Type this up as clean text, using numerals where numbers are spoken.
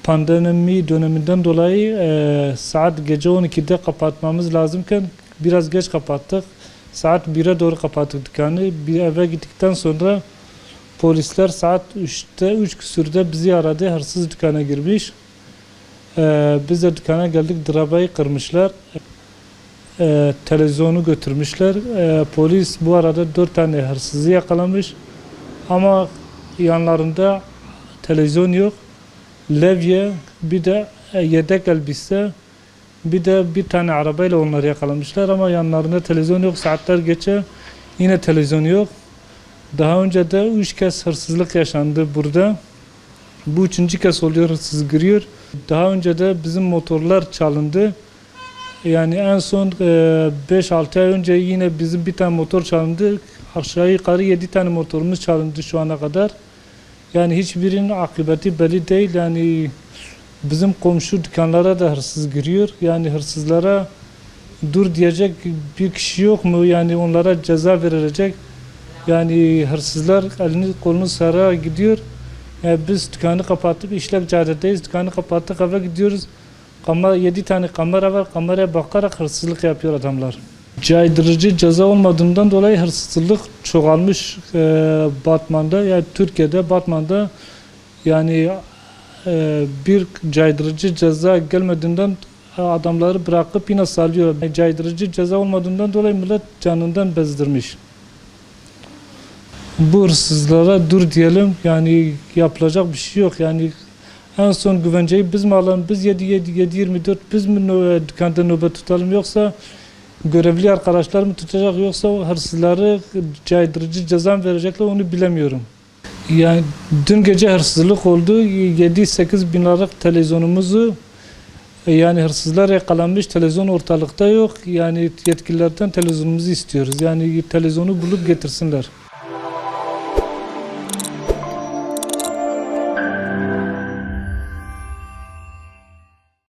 Pandemi döneminden dolayı saat gece 12'de kapatmamız lazımken biraz geç kapattık. Saat 1'e doğru kapattık dükkanı. Bir eve gittikten sonra polisler saat 3'te 3 küsürde bizi aradı. Hırsız dükkana girmiş. Biz de dükkana geldik. Drabayı kırmışlar. Televizyonu götürmüşler. Polis bu arada 4 tane hırsızı yakalamış. Ama yanlarında televizyon yok. Levye, bir de yedek elbise, bir de bir tane arabayla onları yakalamışlar ama yanlarında televizyon yok. Saatler geçe yine televizyon yok. Daha önce de 3 kez hırsızlık yaşandı burada. Bu 3. kez oluyor, hırsız giriyor. Daha önce de bizim motorlar çalındı. Yani en son 5-6 ay önce yine bizim bir tane motor çalındı. Aşağı yukarı 7 tane motorumuz çalındı şu ana kadar. Yani hiçbirinin akıbeti belli değil. Yani bizim komşu dükkanlara da hırsız giriyor. Yani hırsızlara dur diyecek bir kişi yok mu? Yani onlara ceza verilecek. Yani hırsızlar elini kolunu sararak gidiyor. Yani biz dükkanı kapattık, İşlek Cadde'deyiz. Dükkanı kapattık, eve gidiyoruz. 7 tane kamera var. Kameraya bakarak hırsızlık yapıyor adamlar. Caydırıcı ceza olmadığından dolayı hırsızlık çoğalmış Batman'da. Yani Türkiye'de, Batman'da yani bir caydırıcı ceza gelmediğinden adamları bırakıp yine salıyor. Yani caydırıcı ceza olmadığından dolayı millet canından bezdirmiş. Bu hırsızlara dur diyelim, yani yapılacak bir şey yok. Yani en son güvenceyi biz mi alalım, biz 7-24 biz mi dükkanda nöbet tutalım, yoksa görevli arkadaşlar mı tutacak, yoksa hırsızları caydırıcı ceza mı verecekler, onu bilemiyorum. Yani dün gece hırsızlık oldu. 7-8 bin liralık televizyonumuzu yani hırsızlar yakalanmış, televizyon ortalıkta yok. Yani yetkililerden televizyonumuzu istiyoruz. Yani televizyonu bulup getirsinler.